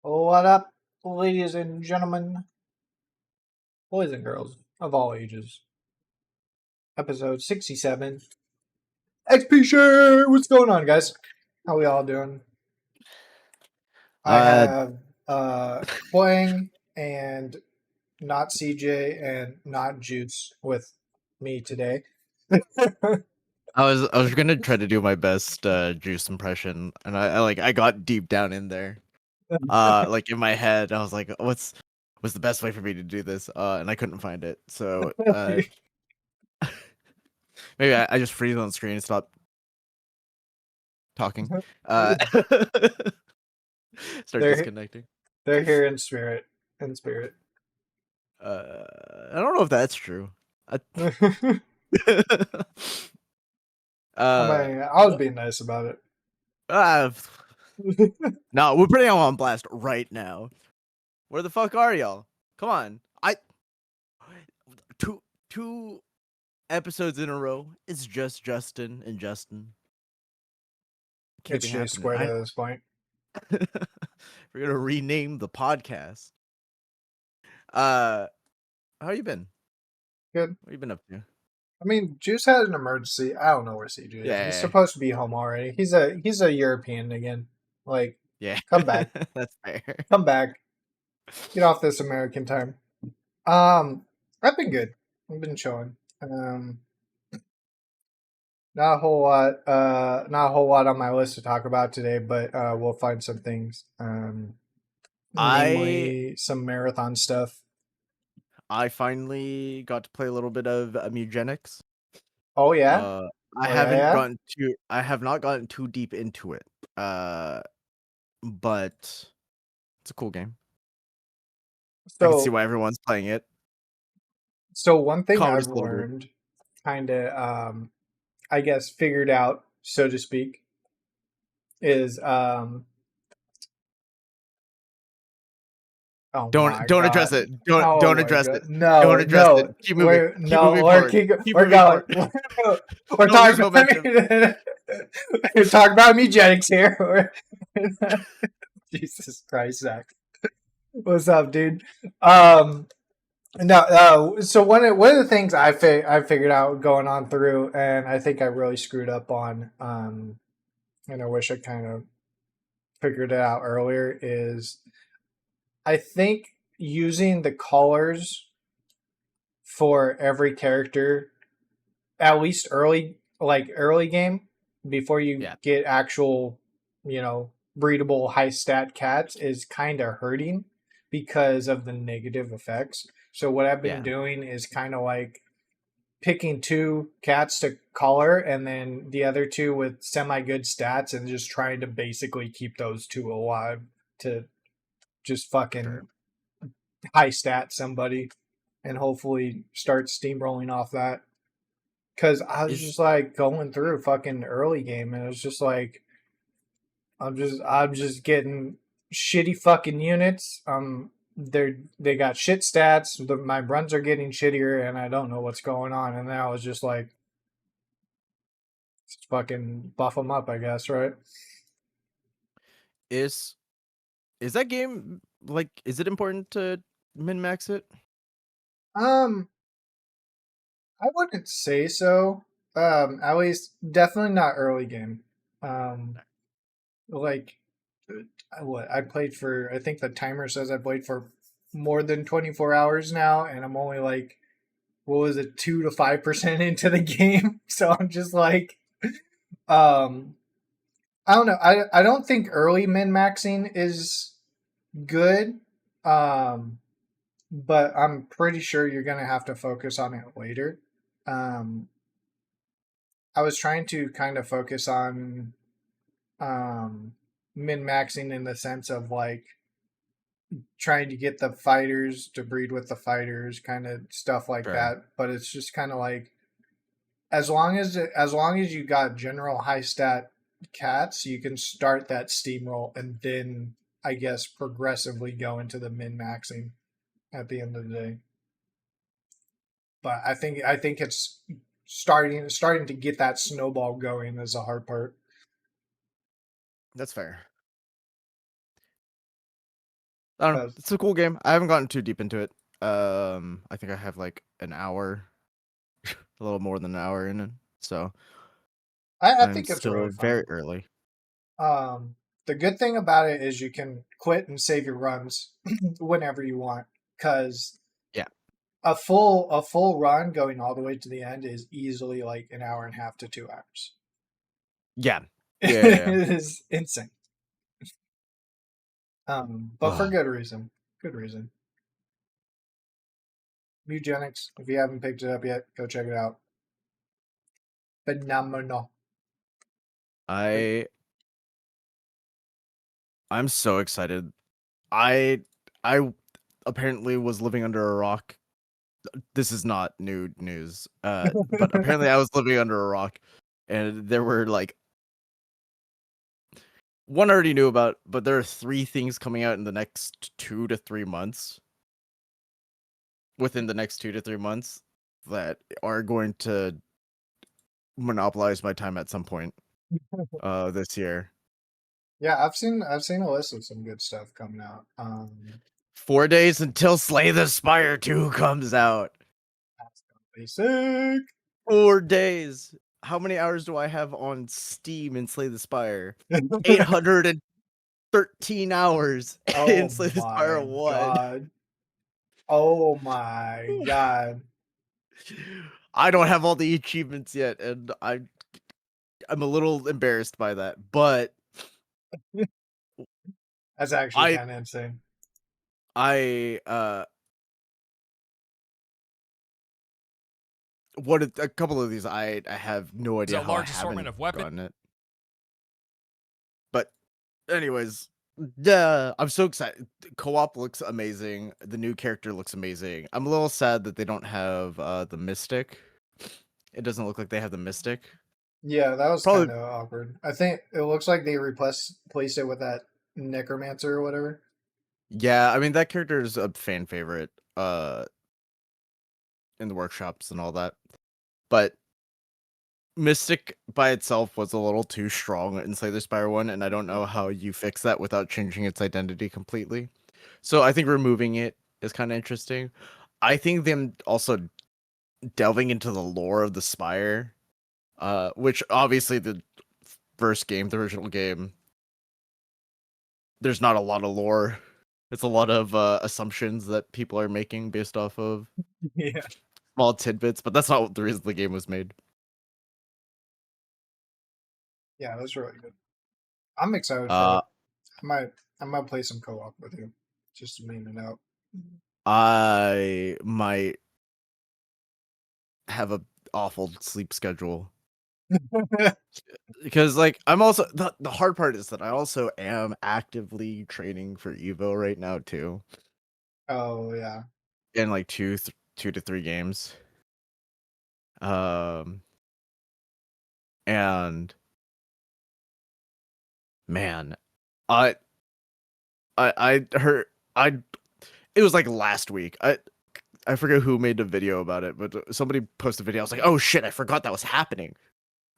What up, ladies and gentlemen, boys and girls of all ages? Episode 67. XP share! What's going on, guys? How we all doing? I have Boing and not CJ and not Juice with me today. I was gonna try to do my best Juice impression, and I got deep down in there, like in my head. I was like, what's the best way for me to do this? And I couldn't find it, so maybe I just freeze on screen and stop talking. Start disconnecting. They're here in spirit. In spirit. I don't know if that's true. I was being nice about it. No, we're putting them on blast right now. Where the fuck are y'all? Come on. Two episodes in a row. It's just Justin and Justin. It's J squared at this point. We're gonna rename the podcast. How you been? Good. What you been up to? I mean, Juice had an emergency. I don't know where CJ is. Yeah, he's supposed to be home already. He's a European again. Like, yeah, come back. That's fair. Come back. Get off this American time. I've been good. I've been chilling. Not a whole lot on my list to talk about today, but we'll find some things. Namely some marathon stuff. I finally got to play a little bit of Mugenics. Oh yeah. I have not gotten too deep into it. But it's a cool game. So, I can see why everyone's playing it. So one thing I've learned, kind of, I guess, figured out, so to speak, is don't address it. Don't address it. No, don't address it. Keep moving. We're going. We're talking about Mugenics here. Jesus Christ, Zach. What's up, dude? So one of the things I figured out going on through, and I think I really screwed up on, and I wish I kind of figured it out earlier, is I think using the colors for every character, at least early game, before you get actual, breedable high stat cats, is kind of hurting because of the negative effects. So what I've been doing is kind of like picking 2 cats to color and then the other 2 with semi-good stats and just trying to basically keep those 2 alive to just fucking high stat somebody and hopefully start steamrolling off that. Because I was just like going through fucking early game and it was just like I'm just getting shitty fucking units. They got shit stats. My runs are getting shittier, and I don't know what's going on. And then I was just like, just fucking buff them up, I guess, right? Is that game like? Is it important to min max it? I wouldn't say so. At least definitely not early game. Like what I played for, I think the timer says I played for more than 24 hours now, and I'm only like, what was it, 2 to 5% into the game. So I'm just like, I don't know. I don't think early min maxing is good. But I'm pretty sure you're gonna have to focus on it later. I was trying to kind of focus on min-maxing in the sense of like trying to get the fighters to breed with the fighters, kind of stuff like that. But it's just kind of like as long as you got general high stat cats, you can start that steamroll and then I guess progressively go into the min-maxing at the end of the day. But I think it's starting to get that snowball going is the hard part. That's fair. I don't know. Because It's a cool game. I haven't gotten too deep into it. I think I have like an hour, a little more than an hour in it. So I I'm think it's still really very fun. early. The good thing about it is you can quit and save your runs whenever you want. Because Yeah. a full run going all the way to the end is easily like an hour and a half to 2 hours. Yeah. Yeah. Yeah. Yeah. It is insane. But for Ugh. good reason. Good reason. Eugenics. If you haven't picked it up yet, go check it out. Phenomenal. I I'm so excited. I apparently was living under a rock. This is not new news. But apparently I was living under a rock, and there were like one I already knew about, but there are 3 things coming out in the next 2 to 3 months. Within the next 2 to 3 months, that are going to monopolize my time at some point. This year. Yeah, I've seen a list of some good stuff coming out. 4 days until Slay the Spire 2 comes out. That's gonna be sick. 4 days. How many hours do I have on Steam in Slay the Spire? 813 hours in Oh Slay the Spire my 1. god. Oh my god. I don't have all the achievements yet, and I'm a little embarrassed by that. But That's actually I kind of insane. I a couple of these I have no idea A how I large assortment haven't of weapons. gotten it. But anyways, yeah, I'm so excited. Co-op looks amazing. The new character looks amazing. I'm a little sad that they don't have the Mystic. It doesn't look like they have the Mystic. Yeah, that was kind Probably, of awkward. I think it looks like they replaced it with that necromancer or whatever. yeah. I mean, that character is a fan favorite in the workshops and all that. But Mystic by itself was a little too strong in Slay the Spire 1, and I don't know how you fix that without changing its identity completely. So I think removing it is kind of interesting. I think them also delving into the lore of the Spire, which obviously the first game, the original game, there's not a lot of lore. It's a lot of assumptions that people are making based off of Yeah, small tidbits, but that's not the reason the game was made. yeah, that's really good. I'm excited for Uh, it. I might play some co-op with you, just to mean it out. I might have a awful sleep schedule because like I'm also the hard part is that I also am actively training for Evo right now too, Oh yeah, in like 2 to 3 games. Um, and man, I I heard I it was like last week. I forget who made a video about it, but somebody posted a video. I was like, oh shit, I forgot that was happening.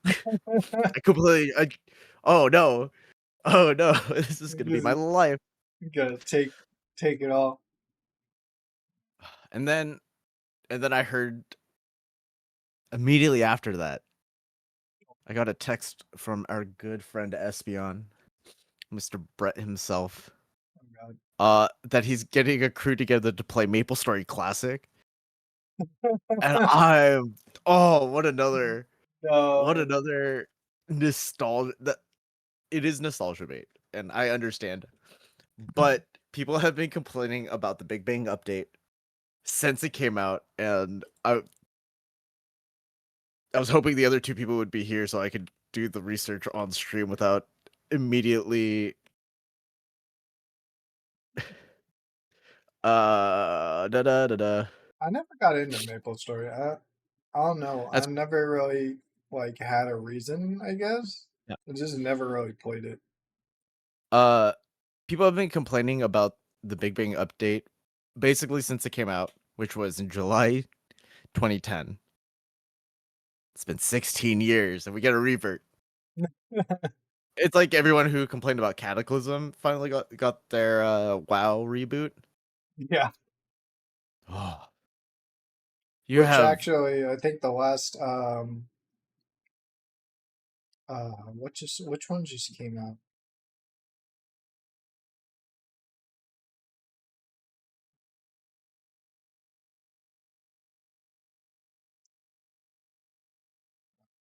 I completely. Oh no, oh no, this is gonna be my just life. gotta take it all. And then I heard immediately after that, I got a text from our good friend Espion, Mr. Brett himself, Oh god. that he's getting a crew together to play MapleStory Classic. And I'm oh, what No. another nostalgia that it is nostalgia bait, and I understand. But people have been complaining about the Big Bang update since it came out, and I was hoping the other 2 people would be here so I could do the research on stream without immediately da da da da. I never got into MapleStory. I don't know. I That's never really like had a reason, I guess. yeah. I just never really played it. Uh People have been complaining about the Big Bang update basically since it came out, which was in July 2010. It's been 16 years and we get a revert. It's like everyone who complained about Cataclysm finally got their WoW reboot. Yeah. Oh, you Which have actually, I think the last which one just came out?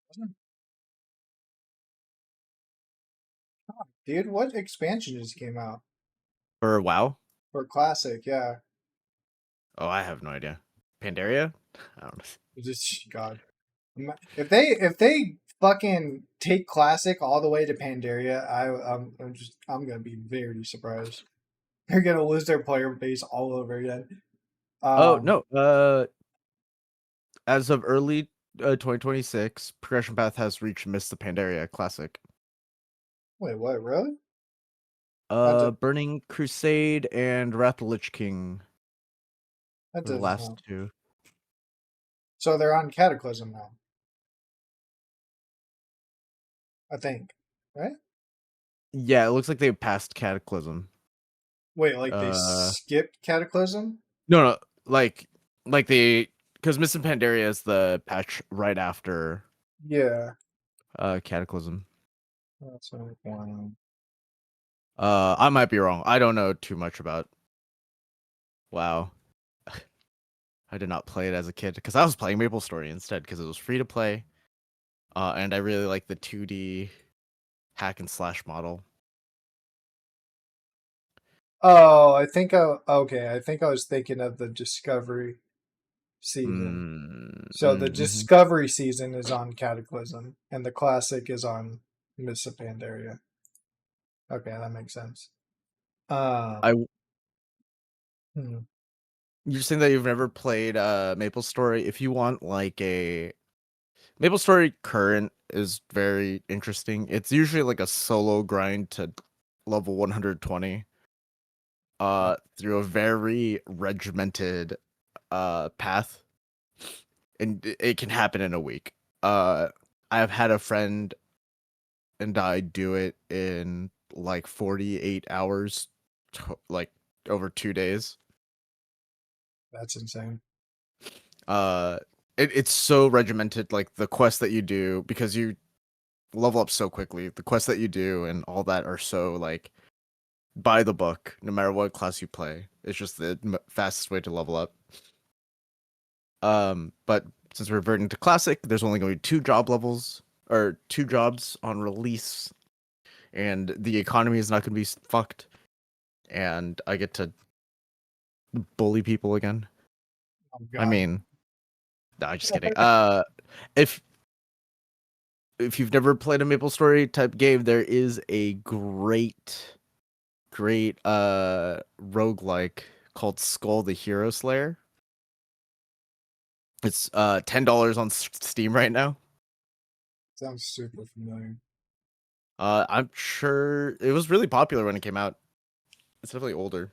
Wasn't Dude, what expansion just came out for WoW. for Classic? Yeah, Oh, I have no idea. Pandaria? I don't know. just God. If they fucking take Classic all the way to Pandaria, I'm gonna be very surprised. They're gonna lose their player base all over again. Oh Um, no. As of early 2026, Progression Path has reached Miss the Pandaria Classic. wait, what? Really? That did, Burning Crusade and Wrath of the Lich King that were the doesn't last know. two. So they're on Cataclysm now, I think, right? Yeah, it looks like they passed Cataclysm. Wait, like they Uh, skipped Cataclysm? no, like they because Miss the Pandaria is the patch right after Yeah, Cataclysm. that's what I'm going I might be wrong. I don't know too much about WoW. I did not play it as a kid because I was playing MapleStory instead because it was free to play. And I really like the 2D hack and slash model. Oh, okay. I think I was thinking of the Discovery season. So the Mm-hmm. Discovery season is on Cataclysm, and the Classic is on Mists of Pandaria. Okay, that makes sense. I Hmm. You're saying that you've never played MapleStory. If you want like a MapleStory current is very interesting. It's usually like a solo grind to level 120 through a very regimented path, and it can happen in a week. I've had a friend and I do it in like 48 hours, like over 2 days. That's insane. Uh, it's so regimented, like the quests that you do, because you level up so quickly. The quests that you do and all that are so like by the book, no matter what class you play. It's just the fastest way to level up. But since we're reverting to classic, there's only going to be two job levels or two jobs on release, and the economy is not going to be fucked. And I get to bully people again. Oh I God. mean, no, just kidding. If you've never played a MapleStory type game, there is a great roguelike called Skull the Hero Slayer. It's $10 on Steam right now. Sounds super familiar. I'm sure it was really popular when it came out. It's definitely older.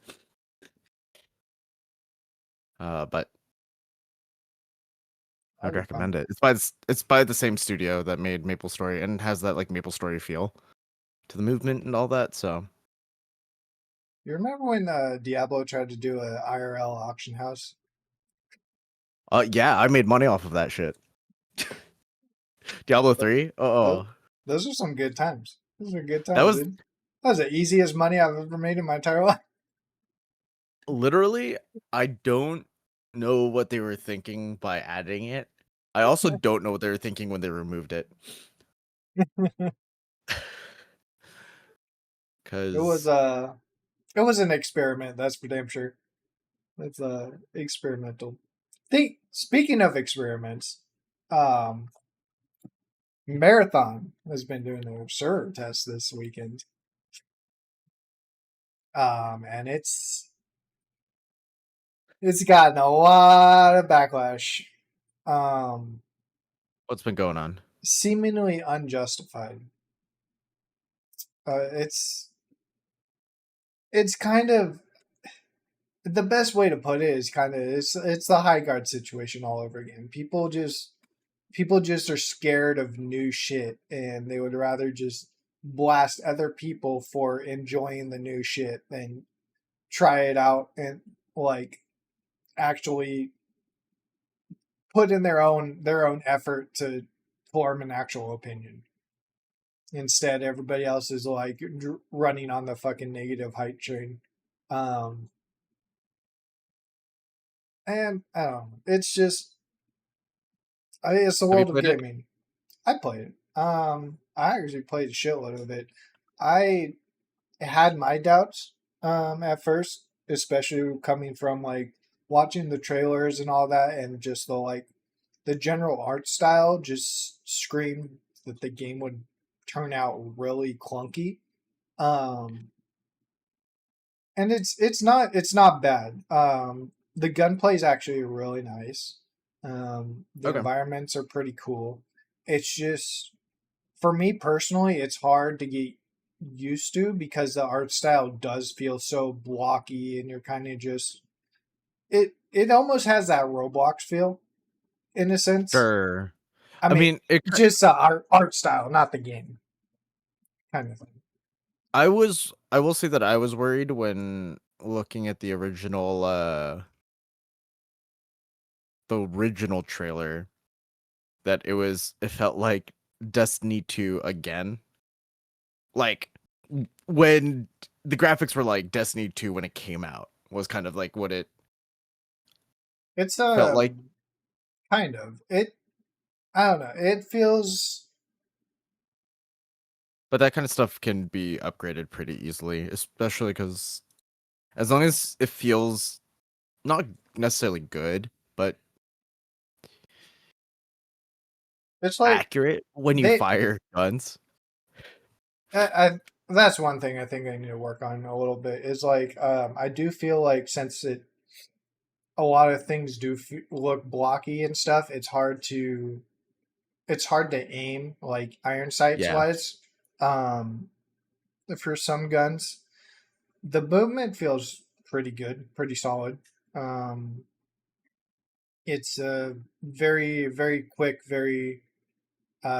But I I'd would find recommend it. it. It's by the same studio that made MapleStory and has that like MapleStory feel to the movement and all that. So, You remember when Diablo tried to do a IRL auction house? yeah, I made money off of that shit. Diablo Th- 3. th- Oh, Those are some good times. Those are good that times, was dude. That was the easiest money I've ever made in my entire life. literally. I don't know what they were thinking by adding it. I also don't know what they were thinking when they removed it. It was Cause it was an experiment, that's for damn sure. It's experimental. Think speaking of experiments, um Marathon has been doing an absurd test this weekend. And it's gotten a lot of backlash. Um what's been going on? Seemingly unjustified. It's kind of the best way to put it is kind of it's the high guard situation all over again. People just are scared of new shit and they would rather just blast other people for enjoying the new shit than try it out and like actually put in their own effort to form an actual opinion. Instead, everybody else is like running on the fucking negative hype train. Um, and I don't know. It's just, it's the Have you world of played it? gaming. I played it. I actually played a shitload of it. I had my doubts at first, especially coming from like watching the trailers and all that, and just the general art style just screamed that the game would turn out really clunky. Um, and it's not bad. The gunplay is actually really nice. The Okay. environments are pretty cool. It's just for me personally, it's hard to get used to because the art style does feel so blocky, and you're kind of just it almost has that Roblox feel in a sense. Sure. I I mean, mean, it. just the art style, not the game, kind of thing. I will say that I was worried when looking at the original trailer that it felt like Destiny 2 again. Like when the graphics were like Destiny 2 when it came out was kind of like what it It's felt like. kind of it. I don't know. It feels But that kind of stuff can be upgraded pretty easily, especially because as long as it feels not necessarily good, but it's like accurate when you they. fire guns. I that's one thing I think I need to work on a little bit is like I do feel like since a lot of things do look blocky and stuff, it's hard to aim like iron sights Yeah. wise. Um, for some guns, the movement feels pretty good, pretty solid. Um, it's a very very quick, very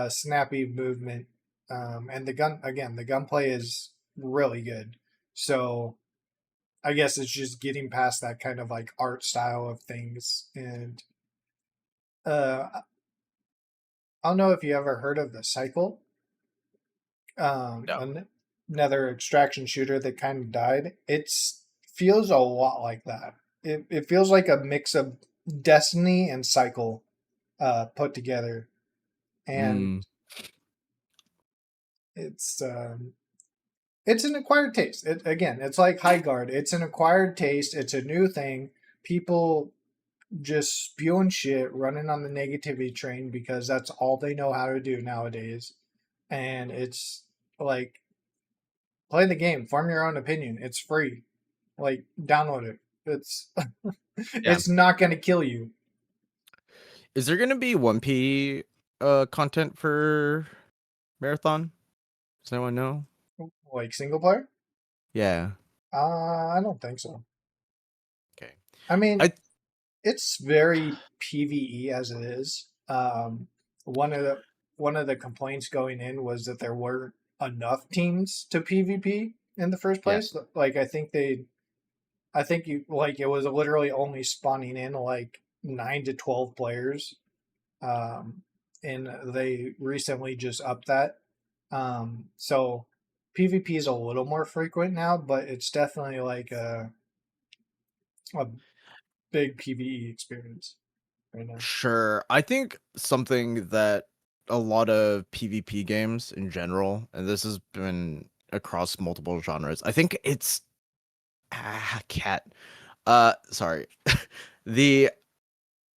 snappy movement, and the gunplay is really good. So I guess it's just getting past that kind of like art style of things. And I don't know if you ever heard of the Cycle, No. another extraction shooter that kind of died. It's feels a lot like that. It feels like a mix of Destiny and Cycle put together, and Mm, it's um, it's an acquired taste. Again, it's like High Guard. It's an acquired taste. It's a new thing. People just spewing shit, running on the negativity train because that's all they know how to do nowadays. And it's like play the game, form your own opinion. It's free. Like download it. It's yeah. it's not going to kill you. Is there gonna be 1P content for Marathon? Does anyone know? Like single player? Yeah. I don't think so. Okay. I mean, I it's very PVE as it is. One of the complaints going in was that there weren't enough teams to PvP in the first yeah. place. Like I think you like it was literally only spawning in like 9 to 12 players. Um, and they recently just upped that. So PvP is a little more frequent now, but it's definitely like a big PvE experience right now. Sure. I think something that a lot of PvP games in general, and this has been across multiple genres. I think it's cat. Sorry. The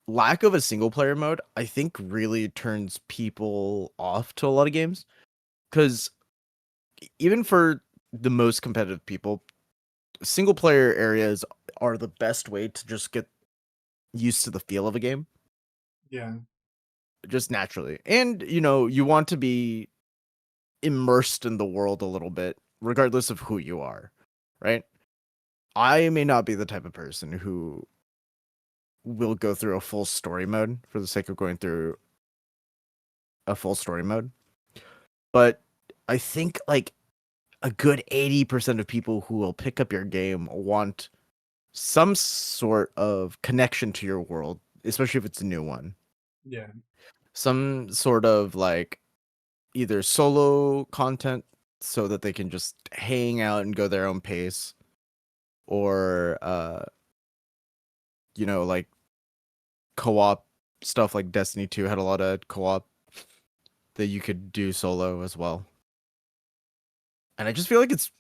lack of a single player mode, I think really turns people off to a lot of games cuz even for the most competitive people, single player areas are the best way to just get used to the feel of a game Yeah, just naturally. And you want to be immersed in the world a little bit regardless of who you are, right? I may not be the type of person who will go through a full story mode for the sake of going through a full story mode, but I think like a good 80% of people who will pick up your game want some sort of connection to your world, especially if it's a new one. Yeah. Some sort of like either solo content so that they can just hang out and go their own pace, or like co-op stuff like Destiny 2 had a lot of co-op that you could do solo as well. And I just feel like it's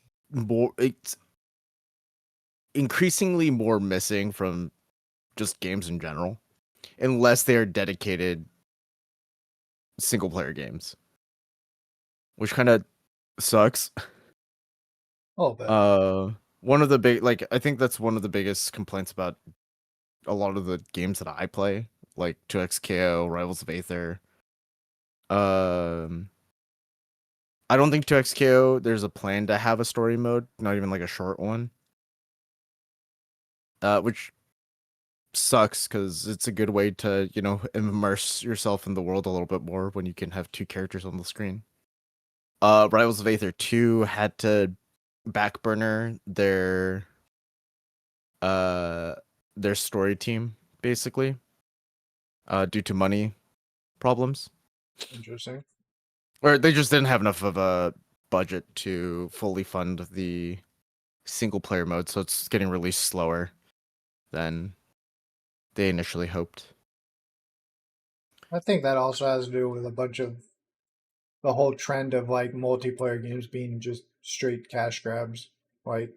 increasingly more missing from just games in general, unless they are dedicated single player games, which kind of sucks. A little bit. One of the big like I think that's one of the biggest complaints about a lot of the games that I play, like 2XKO, Rivals of Aether. Um, I don't think 2XKO there's a plan to have a story mode, not even like a short one. Which sucks because it's a good way to, immerse yourself in the world a little bit more when you can have two characters on the screen. Rivals of Aether 2 had to backburner uh their story team basically, due to money problems. Interesting. Or they just didn't have enough of a budget to fully fund the single player mode, so it's getting released slower than they initially hoped. I think that also has to do with a bunch of the whole trend of like multiplayer games being just straight cash grabs. Like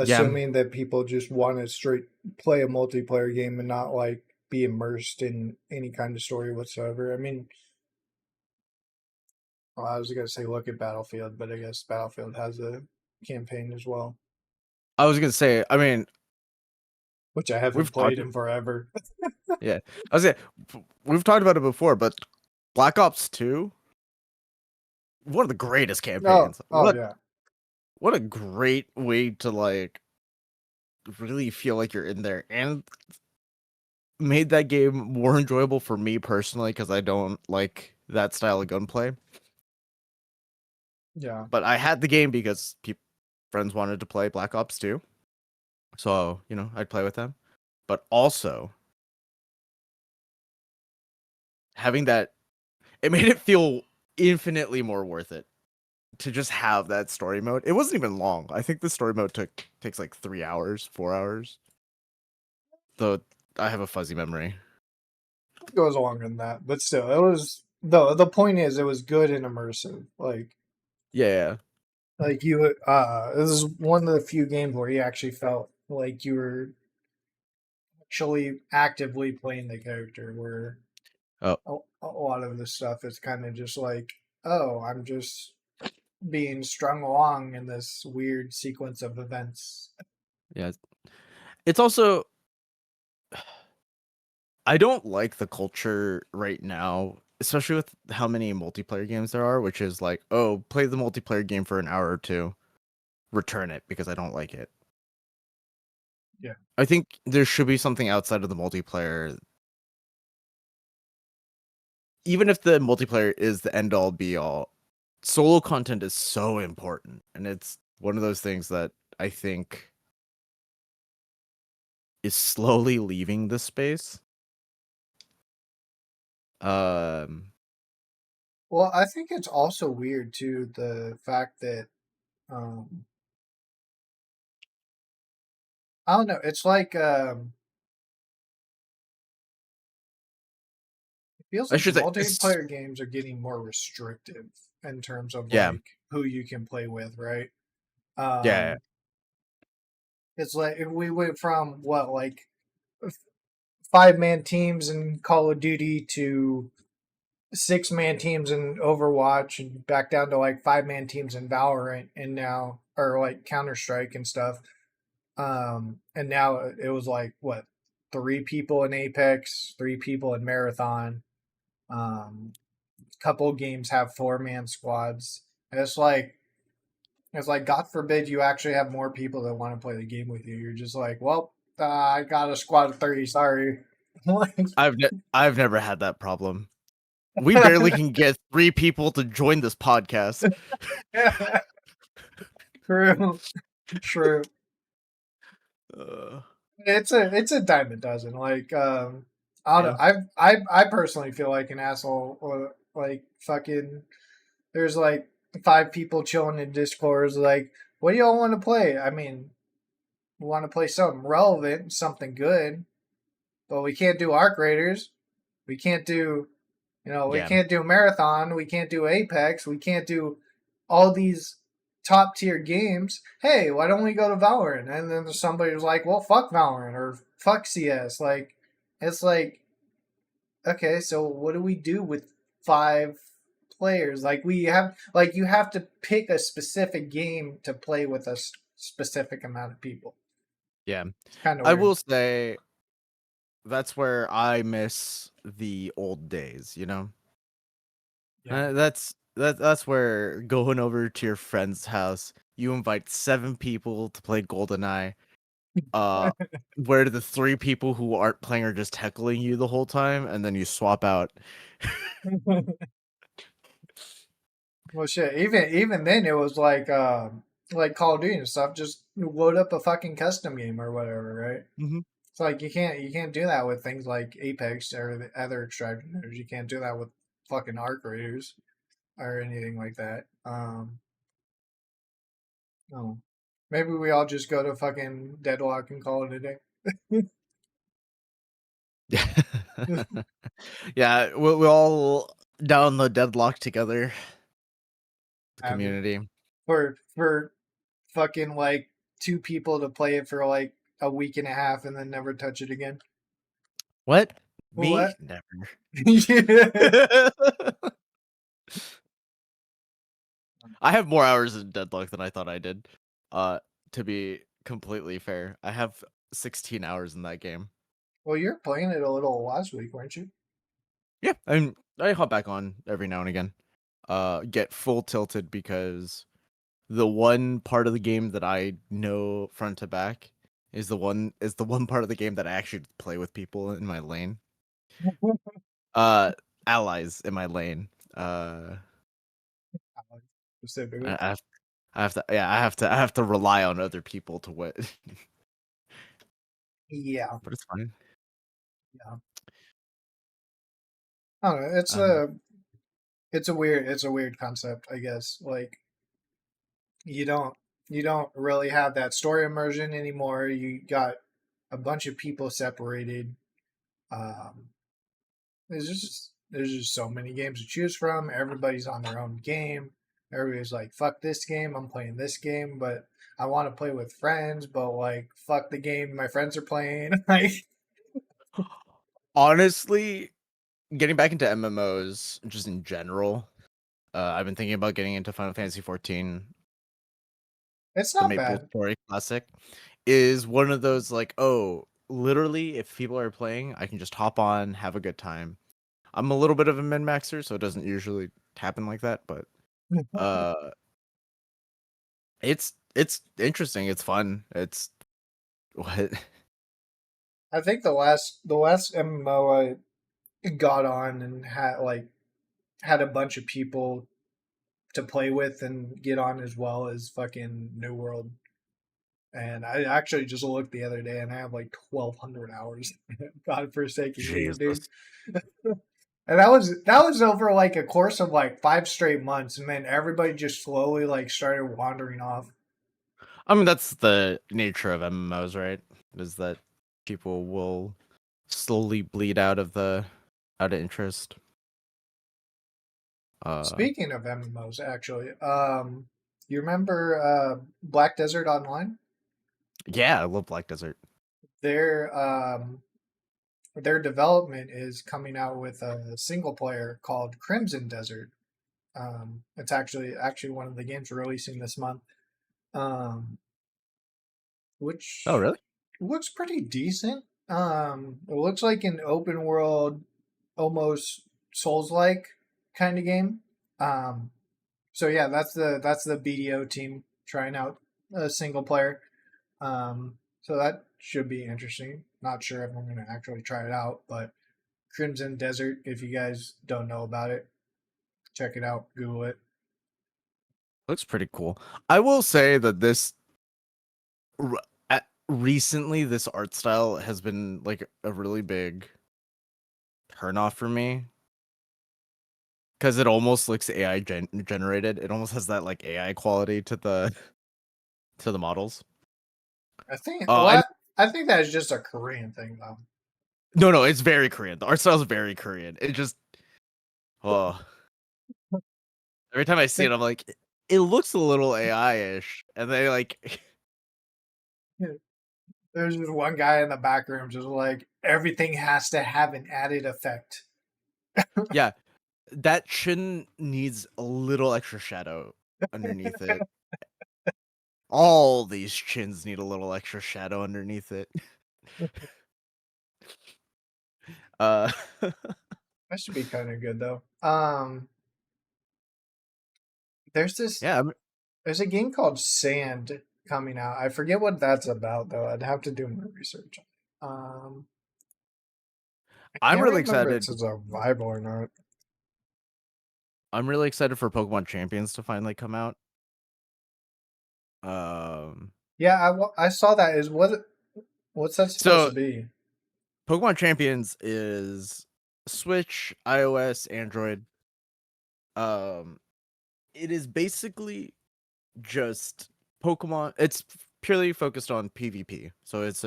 Yeah, assuming that people just want to straight play a multiplayer game and not like be immersed in any kind of story whatsoever. I mean, well, I was gonna say look at Battlefield, but I guess Battlefield has a campaign as well, I was gonna say. I mean, which I haven't we've talked. played in forever. Yeah, I was we've talked about it before, but Black Ops 2, one of the greatest Oh, campaigns. oh yeah, What a great way to like really feel like you're in there, and made that game more enjoyable for me personally because I don't like that style of gunplay. yeah. But I had the game because friends wanted to play Black Ops 2, so I'd play with them. But also having that, it made it feel infinitely more worth it to just have that story mode. It wasn't even long. I think the story mode takes like 3 hours, 4 hours. Though I have a fuzzy memory. It goes longer than that, but still, it was. The point is, it was good and immersive. Yeah, Like you, this is one of the few games where you actually felt like you were actually actively playing the character. Where oh a lot of the stuff is kind of just like, oh, I'm just being strung along in this weird sequence of events. yeah. It's also, I don't like the culture right now, especially with how many multiplayer games there are, which is like, oh, play the multiplayer game for an hour or two, return it because I don't like it. Yeah, I think there should be something outside of the multiplayer. Even if the multiplayer is the end all be all, solo content is so important. And it's one of those things that I think is slowly leaving the space. Um, well, I think it's also weird too the fact that um, I don't know. It's like it feels I like should say, multiplayer games are getting more restrictive in terms of yeah, like who you can play with, right? yeah, It's like if we went from what like 5-man teams in Call of Duty to 6-man teams in Overwatch and back down to like 5-man teams in Valorant and now or like Counter Strike and stuff. And now it was like what 3 people in Apex, 3 people in Marathon. Couple games have 4-man squads. And it's like God forbid you actually have more people that want to play the game with you. You're just like, well, I got a squad of 30. Sorry. Like, I've never had that problem. We barely can get 3 people to join this podcast. True, true. Uh, It's a dime a dozen. Like, I don't yeah. know. I personally feel like an asshole. Or like fucking, there's like 5 people chilling in Discord. Like, what do y'all want to play? I mean, we want to play something relevant, something good, but we can't do arc raiders. We can't do, we Yeah. can't do marathon. We can't do Apex. We can't do all these top tier games. Hey, why don't we go to Valorant? And then somebody was like, well, fuck Valorant or fuck CS. Like, it's like, okay, so what do we do with 5 players? Like, you have to pick a specific game to play with a specific amount of people. Yeah. It's kind of I weird. will say that's where I miss the old days, you know? Yeah. That's where going over to your friend's house, you invite 7 people to play GoldenEye, uh, where the 3 people who aren't playing are just heckling you the whole time, and then you swap out. Well, shit. Even then, it was like Call of Duty and stuff. Just load up a fucking custom game or whatever, right? Mhm. It's like you can't do that with things like Apex or the other extraction shooters. You can't do that with fucking arc raiders or anything like that. No. Maybe we all just go to fucking Deadlock and call it a day. Yeah, we all download Deadlock together, the Happy community. for fucking like 2 people to play it for like a week and a half and then never touch it again. What? Me? What? Never. Yeah. I have more hours in Deadlock than I thought I did. To be completely fair, I have 16 hours in that game. Well, you're playing it a little last week, weren't you? Yeah, I hop back on every now and again. Get full tilted because the one part of the game that I know front to back is the one part of the game that I actually play with people in my lane. Uh, Allies in my lane. Specifically. I have, I have to, yeah, I have to rely on other people to win. Yeah. But it's fine. Yeah. I don't know. Um, It's a weird concept, I guess. Like you don't you don't really have that story immersion anymore. You got a bunch of people separated. Um, there's just so many games to choose from. Everybody's on their own game. Everybody's like, "Fuck this game. I'm playing this game." But I want to play with friends. But like, fuck the game my friends are playing. Like, Honestly, getting back into MMOs just in general, I've been thinking about getting into Final Fantasy 14. it's The not bad. MapleStory Classic is one of those like, oh, literally, if people are playing, I can just hop on, have a good time. I'm a little bit of a min maxer, so it doesn't usually happen like that, but uh, it's interesting. It's fun. It's what. I think the last MMO I got on and had a bunch of people to play with and get on as well as fucking New World. And I actually just looked the other day and I have like 1,200 hours. Godforsaken game, dude. Jesus. And that was over like a course of like 5 straight months, and then everybody just slowly like started wandering off. I mean, that's the nature of MMOs, right? Is that people will slowly bleed out of interest. Uh, Speaking of MMOs, actually, you remember Black Desert Online? yeah, I love Black Desert. Their their development is coming out with a single player called Crimson Desert. It's actually one of the games releasing this month, um, Oh, which really? looks pretty decent. It looks like an open world, almost Souls like kind of game. Um, so yeah, that's the BDO team trying out a single player. So that should be interesting. Not sure if I'm going to actually try it out, but Crimson Desert. If you guys don't know about it, check it out. Google it. Looks pretty cool. I will say that r- recently this art style has been like a really big turn off for me because it almost looks AI generated. It almost has that like AI quality to the to the models. I think. I What I think that is just a Korean thing, though. no, it's very Korean. The art style is very Korean. It just oh, every time I see it, I'm like, it looks a little AI-ish, and they like, There's just one guy in the back room, just like everything has to have an added effect. yeah, that chin needs a little extra shadow underneath it. All these chins need a little extra shadow underneath it. Uh, That should be kind of good though. There's this. yeah, There's a game called Sand coming out. I forget what that's about though. I'd have to do more research. I I'm can't really remember if it's excited. a survival or not. I'm really excited for Pokemon Champions to finally come out. Yeah, I saw that. What's that supposed to So be? Pokemon Champions is Switch, iOS, Android. Um, it is basically just Pokemon. It's purely focused on PvP. So it's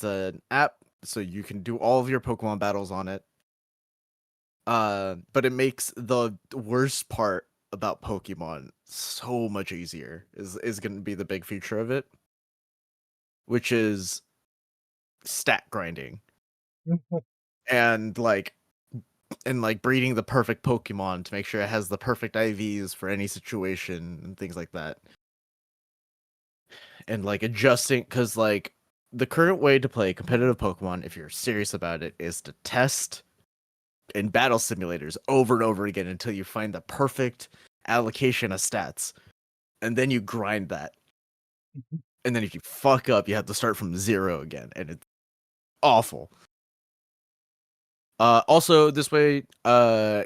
an app, so you can do all of your Pokemon battles on it. But it makes the worst part about Pokemon so much easier. Is going to be the big feature of it, which is stat grinding and like breeding the perfect Pokemon to make sure it has the perfect IVs for any situation and things like that. And like adjusting because like the current way to play competitive Pokemon, if you're serious about it, is to test in battle simulators over and over again until you find the perfect allocation of stats, and then you grind that. And then if you fuck up, you have to start from zero again, and it's awful. Also, this way,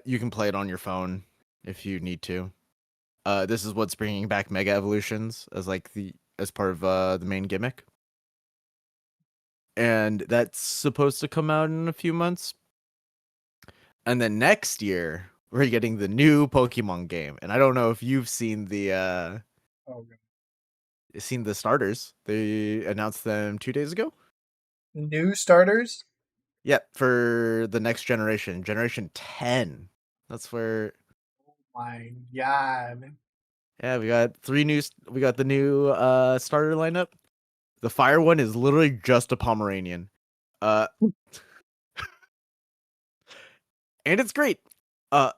you can play it on your phone if you need to. This is what's bringing back Mega Evolutions as like as part of the main gimmick. And that's supposed to come out in a few months. And then next year, we're getting the new Pokemon game. And I don't know if you've seen Oh, God. starters. They announced them 2 days ago. New starters? Yep, for the next generation, Generation 10. That's where Oh my god. yeah, we got the new starter lineup. The fire one is literally just a Pomeranian. Uh and it's great.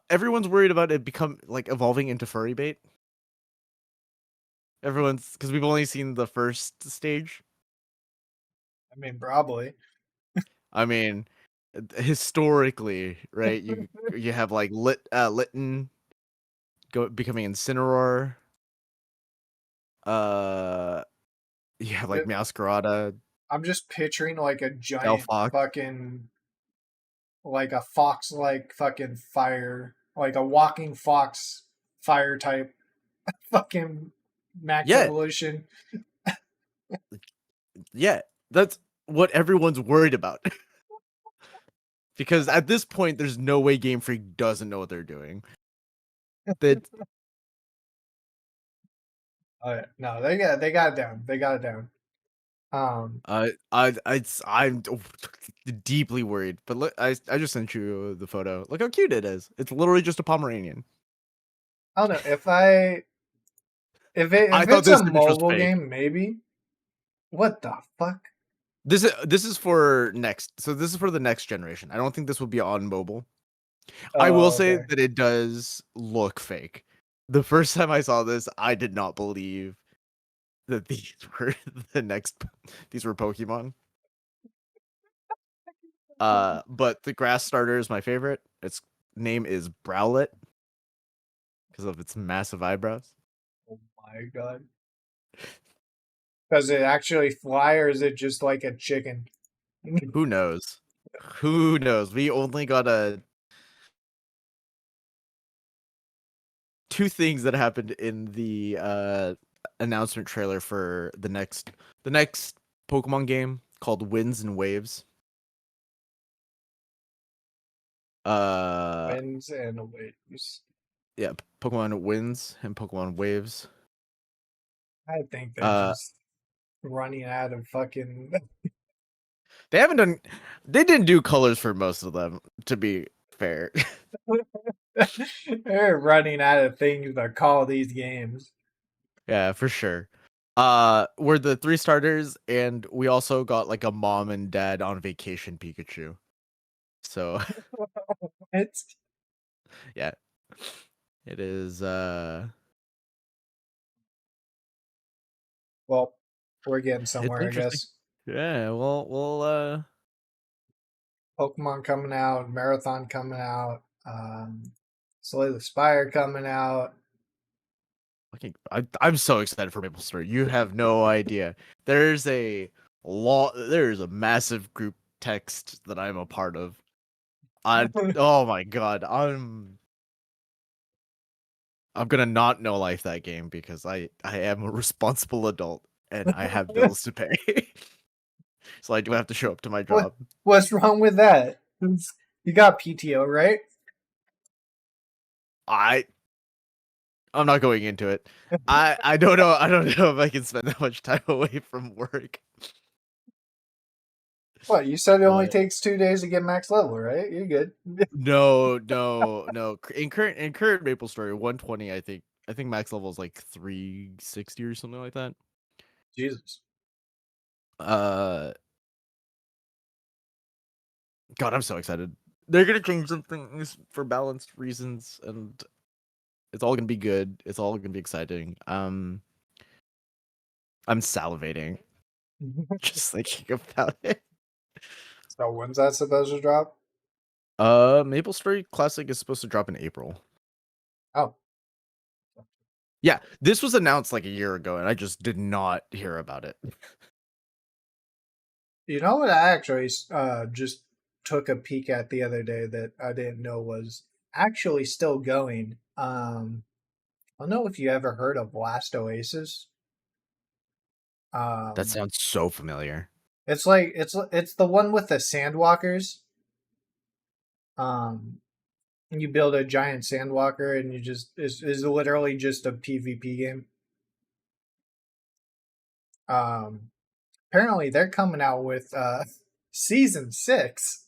Everyone's worried about it evolving into furry bait. Everyone's because we've only seen the first stage. I mean, probably. I mean, historically, right? You have like Litten becoming Incineroar. Uh, you have like It, Meowscarada, I'm just picturing like a giant Delphox. fucking, like a fox, like fucking fire, like a walking fox fire type fucking max Yeah, evolution. yeah, that's what everyone's worried about. Because at this point, there's no way Game Freak doesn't know what they're doing. That Oh, yeah. No, they got it down. They got it down. Um, I'm deeply worried. But look, I just sent you the photo. Look how cute it is. It's literally just a Pomeranian. I don't know I if thought it's a this image was mobile fake. game, maybe. What the fuck? This is for next. So this is for the next generation. I don't think this will be on mobile. I will Oh, say okay. that it does look fake. The first time I saw this, I did not believe that these were the next these were Pokemon. But the grass starter is my favorite. Its name is Browlet because of its massive eyebrows. Oh my god. Does it actually fly or is it just like a chicken? Who knows? Who knows? We only got two things that happened in the announcement trailer for the next Pokemon game called Winds and Waves. Uh, Winds and waves. yeah, Pokemon Winds and Pokemon Waves. I think they're Uh, just running out of fucking. they haven't done. They didn't do colors for most of them, to be fair. They're running out of things to call these games. Yeah, for sure. We're the three starters, and we also got like a mom and dad on vacation Pikachu. So It's yeah, it is. well, we're getting It's somewhere, I interesting. guess. Yeah, well, Pokemon coming out, Marathon coming out, Slay the Spire coming out. I'm so excited for MapleStory. You have no idea. There's a there's a massive group text that I'm a part of. Oh my god, I'm gonna not know life that game because I am a responsible adult and I have bills to pay. So I do have to show up to my What job. what's wrong with that? You got PTO, right? I I'm not going into it. I don't know. I don't know if I can spend that much time away from work. What, you said it only But takes 2 days to get max level, right? You're good. no. In current MapleStory 120, I think max level is like 360 or something like that. Jesus. Uh God, I'm so excited. They're gonna change some things for balanced reasons, and it's all gonna be good. It's all gonna be exciting. I'm salivating just thinking about it. So when's that supposed to drop? MapleStory Classic is supposed to drop in April. Oh, Yeah, this was announced like a year ago, and I just did not hear about it. you know what? I actually just took a peek at the other day that I didn't know was actually still going. I don't know if you ever heard of Last Oasis. That Um, sounds so familiar. it's like it's the one with the sandwalkers. Um, and you build a giant sandwalker, and you just is literally just a PvP game. Um, Apparently they're coming out with season 6.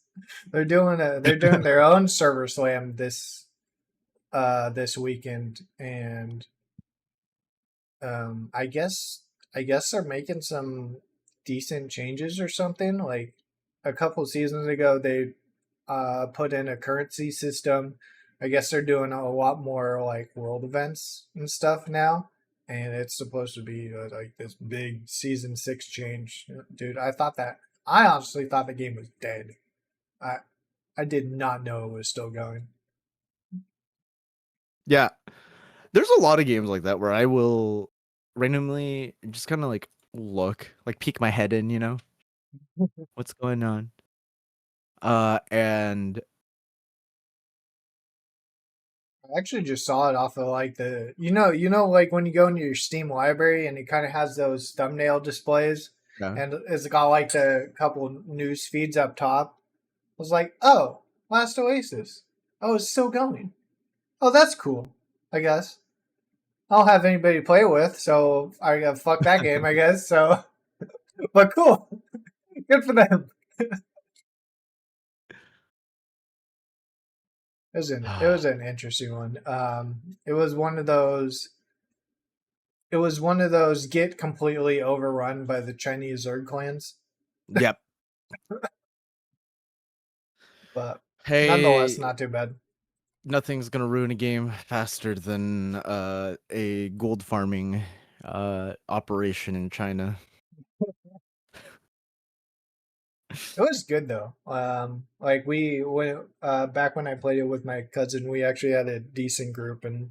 They're doing their own server slam this weekend, and I guess they're making some decent changes or something. Like a couple seasons ago, they put in a currency system. I guess they're doing a lot more like world events and stuff now, and it's supposed to be like this big season 6 change. Dude, I honestly thought the game was dead. I I did not know it was still going. Yeah, there's a lot of games like that where I will randomly just kind of like look, like peek my head in, what's going on. And I actually just saw it off of like the like when you go into your Steam library and it kind of has those thumbnail displays yeah, and it's got like the couple news feeds up top. I was like, oh, Last Oasis. Oh, it's still going. Oh, that's cool. I guess I don't have anybody to play with, so I got fuck that game. I guess so, but cool, good for them. It was an interesting one. It was one of those get completely overrun by the Chinese Zerg clans, yep. but nonetheless, Hey, not too bad. nothing's gonna ruin a game faster than a gold farming operation in China. It was good though. Like we when back when I played it with my cousin, we actually had a decent group, and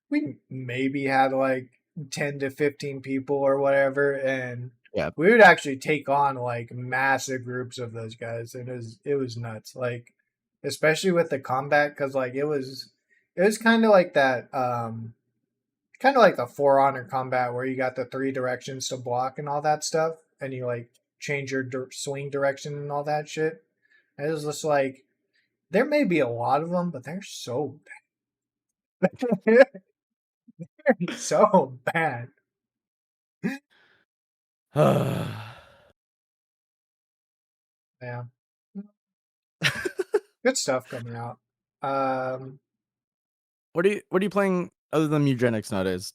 we maybe had like 10 to 15 people or whatever, and Yeah. we would actually take on like massive groups of those guys, and it was nuts. Like especially with the combat, because like it was kind of like that. Kind of like the For Honor combat where you got the three directions to block and all that stuff, and you like change your swing direction and all that shit. And it was just like there may be a lot of them, but they're so bad. They're so bad. Yeah, good stuff coming out. Um, What are you playing other than eugenics nowadays?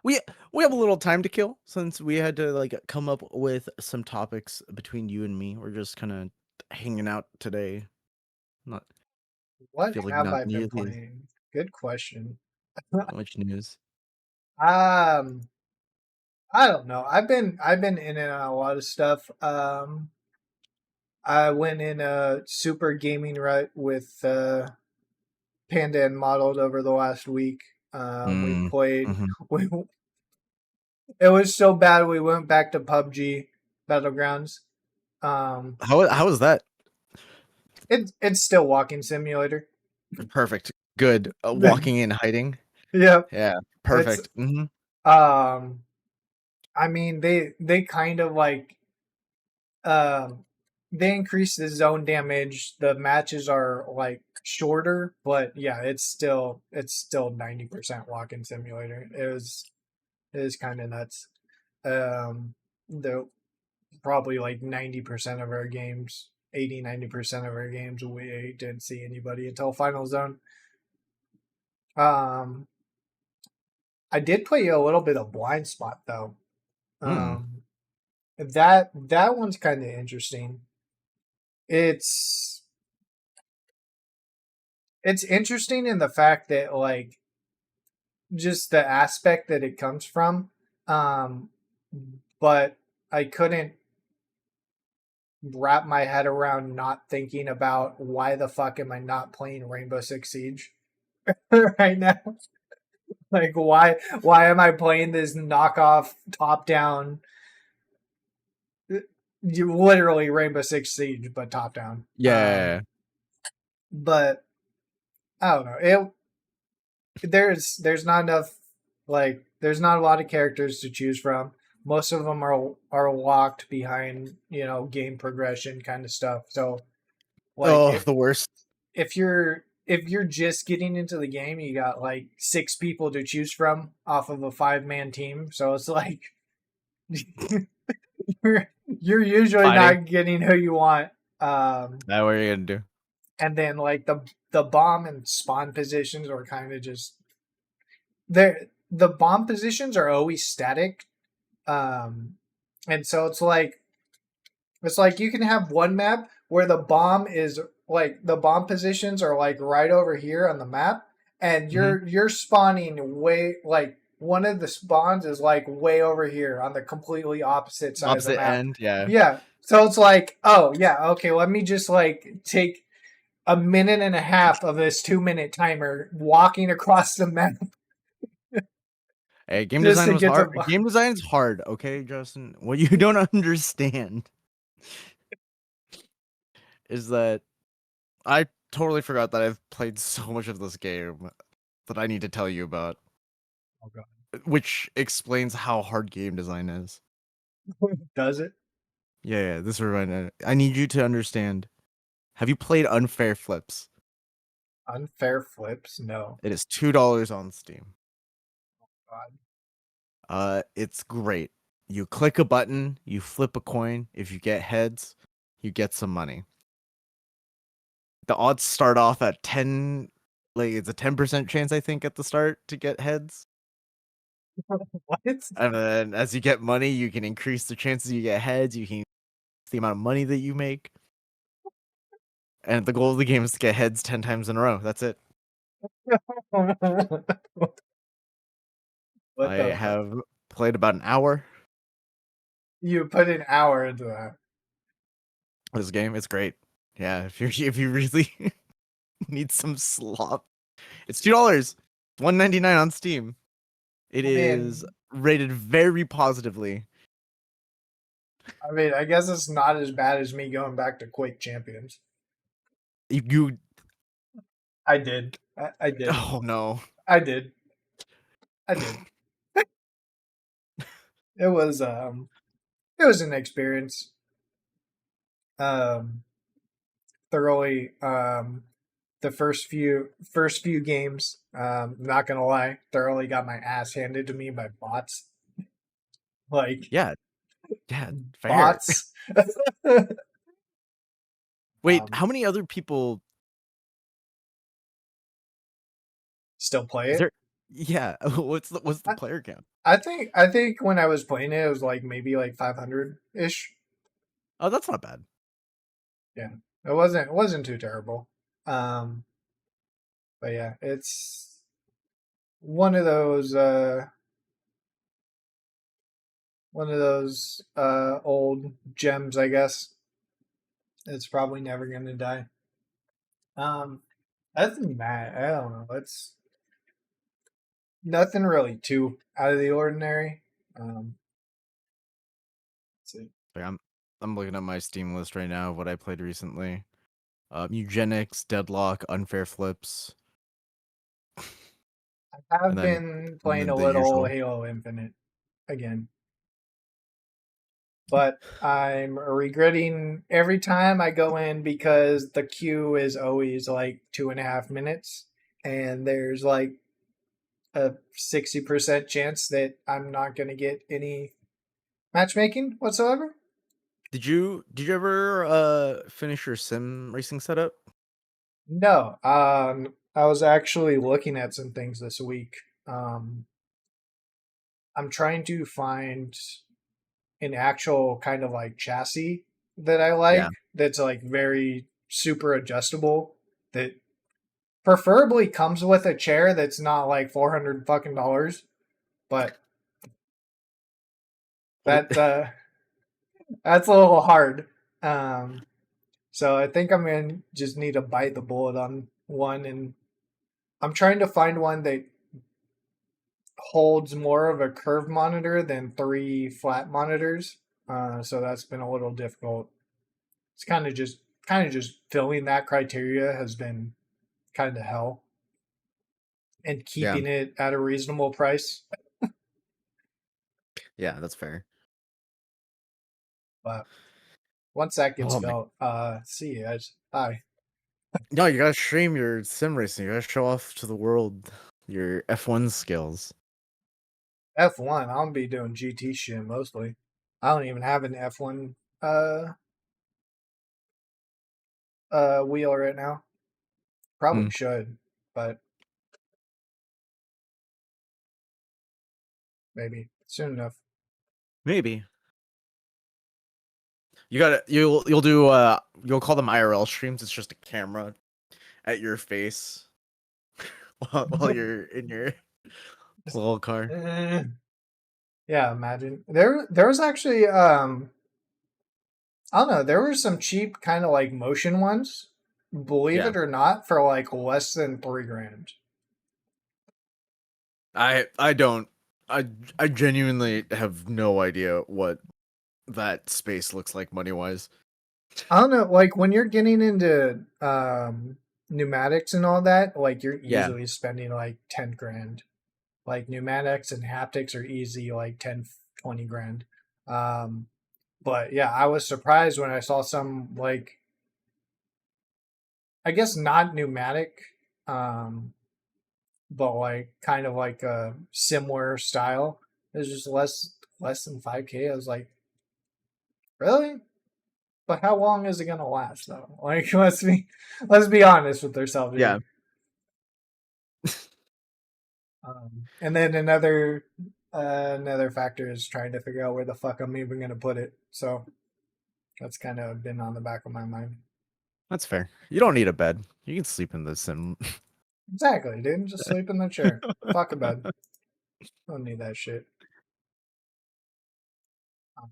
We we have a little time to kill since we had to like come up with some topics between you and me. We're just kind of hanging out today. Not what feel like have not I been nearly as playing? Good question. much news. um, I don't know. I've been in and out a lot of stuff. I went in a super gaming rut with Panda and Modeled over the last week. We Mm, played. mhm. We, it was so bad we went back to PUBG Battlegrounds. Um, How was that? it's still walking simulator. Perfect. Good. Walking in, hiding. Yeah, Yeah. it's Perfect. Hmm. um. I mean, they kind of like um they increase the zone damage. The matches are like shorter, but yeah, it's still 90% walking simulator. It is kind of nuts. The probably like 90% of our games, 80-90% of our games, we didn't see anybody until final zone. Um, I did play a little bit of blind spot though. Mm. Um, that one's kind of interesting. It's it's interesting in the fact that like just the aspect that it comes from. Um, but I couldn't wrap my head around not thinking about why the fuck am I not playing Rainbow Six Siege right now? Like why am I playing this knockoff top down you literally Rainbow Six Siege but top down. Yeah. But I don't know. There's not enough like there's not a lot of characters to choose from. Most of them are locked behind, game progression kind of stuff. So like Oh, the worst. if you're just getting into the game, you got like six people to choose from off of a 5-man team. So it's like you're usually Fighting. not getting who you want. Now what are you gonna do? And then like the bomb and spawn positions are kind of just there. The bomb positions are always static, um, and so it's like you can have one map where the bomb is like the bomb positions are like right over here on the map, and Hmm. you're spawning way like one of the spawns is like way over here on the completely opposite side of the Opposite map. end. Yeah. Yeah. So it's like, oh yeah, okay, let me just like take a minute and a half of this 2-minute timer walking across the map Hey, game just design to was get hard. to. Game design is hard. Okay, Justin. What you don't understand is that I totally forgot that I've played so much of this game that I need to tell you about, Oh god. which explains how hard game design is. Does it? Yeah, this reminded. I need you to understand. Have you played Unfair Flips? Unfair flips? No. It is $2 on Steam. God. It's great. You click a button, you flip a coin. If you get heads, you get some money. The odds start off at 10, like it's a 10% chance I think at the start to get heads. What? And then as you get money, you can increase the chances you get heads, you can increase the amount of money that you make. And the goal of the game is to get heads 10 times in a row. That's it. What I the fuck? have played about an hour You put an hour into that. of this game. It's great. Yeah, if you really need some slop, it's $2. $1.99 on Steam. It I is mean, rated very positively. I mean, I guess it's not as bad as me going back to Quake Champions. You I did. I did. oh no. I did. I did. It was it was an experience. Um thoroughly the first few games, not gonna lie, thoroughly got my ass handed to me by bots. Like Yeah, yeah, fair. bots. Wait, um how many other people Still play is it. there? Yeah, what's the I, player count? I think when I was playing it, it was like maybe like 500 ish. Oh, that's not bad. Yeah, it wasn't too terrible. Um, but yeah, it's one of those old gems, I guess. It's probably never gonna die. Um, Other than that, I don't know. It's nothing really too out of the ordinary. Let's see. Like I'm looking at my Steam list right now of what I played recently. Eugenics, Deadlock, Unfair Flips, and I've then been and playing then a the little usual. Halo Infinite again, but I'm regretting every time I go in because the queue is always like 2.5 minutes, and there's like a 60% chance that I'm not going to get any matchmaking whatsoever. Did you ever finish your sim racing setup? No, I was actually looking at some things this week. Um, I'm trying to find an actual kind of like chassis that I Yeah. like that's like very super adjustable that preferably comes with a chair that's not like 400 fucking dollars, but Well, that that's a little hard. Um so I think I'm going to just need to bite the bullet on one, and I'm trying to find one that holds more of a curved monitor than three flat monitors. So that's been a little difficult. It's kind of just filling that criteria has been kind of hell, and yeah, keeping it at a reasonable price. yeah, that's fair. But once that gets Oh my, felt, see you guys. Bye. no, you gotta stream your sim racing. You gotta show off to the world your F1 skills. F1, I'll be doing GT shit mostly. I don't even have an F1 uh wheel right now. Hmm. Probably should, but maybe soon enough. Maybe you'll do you'll call them IRL streams. It's just a camera at your face while you're in your little car. Eh, yeah, imagine there was actually I don't know, there were some cheap kind of like motion ones, believe Yeah, it or not, for like less than 3 grand. I don't I I genuinely have no idea what that space looks like money wise. I don't know, like when you're getting into pneumatics and all that, like you're Yeah, easily spending like 10 grand. Like pneumatics and haptics are easy like 10, 20 grand. Um but yeah, I was surprised when I saw some like, I guess not pneumatic, um but like kind of like a similar style. It was just less than 5K. I was like, really? But how long is it gonna last though? Like let's be honest with ourselves yeah, here. And then another factor is trying to figure out where the fuck I'm even gonna put it. So that's kind of been on the back of my mind. that's fair. You don't need a bed. You can sleep in the sim. Exactly, dude. Just sleep in the chair. Fuck a bed. Don't need that shit. Um,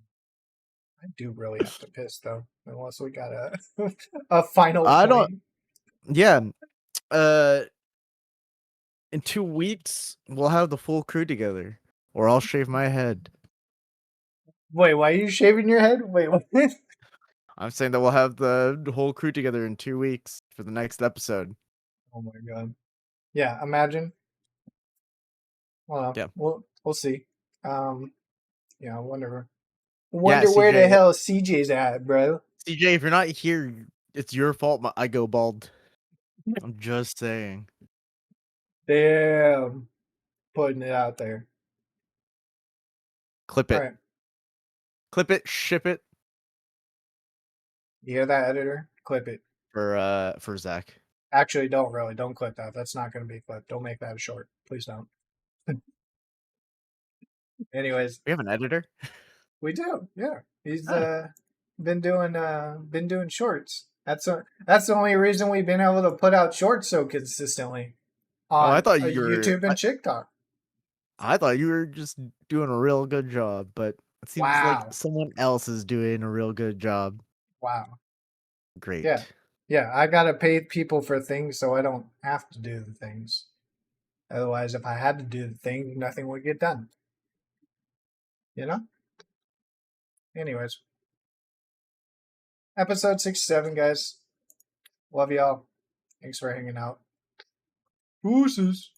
I do really have to piss though, unless we got a a final I don't. point. Yeah. Uh, in 2 weeks we'll have the full crew together, or I'll shave my head. Wait, why are you shaving your head? Wait, what? I'm saying that we'll have the whole crew together in 2 weeks for the next episode. Oh my god. Yeah, imagine. Well, Yeah. we'll see. Yeah, wonder Yeah, where the CJ. hell CJ's at, bro. CJ, if you're not here, it's your fault. I go bald. I'm just saying. Damn, putting it out there. Clip All it. right, Clip it. Ship it you hear that, editor? Clip it. for Zach. Actually, don't clip that. That's not going to be clipped. Don't make that a short. Please don't. Anyways, We have an editor. we do. Yeah, he's Ah. been doing shorts. That's the only reason we've been able to put out shorts so consistently Oh, I on thought you were. YouTube and TikTok. I thought you were just doing a real good job, but it seems like Wow, someone else is doing a real good job. wow. Yeah, Great. yeah. I gotta pay people for things so I don't have to do the things. Otherwise, if I had to do the thing, nothing would get done. You know. Anyways, episode 67, guys. Love y'all. Thanks for hanging out. Deuces.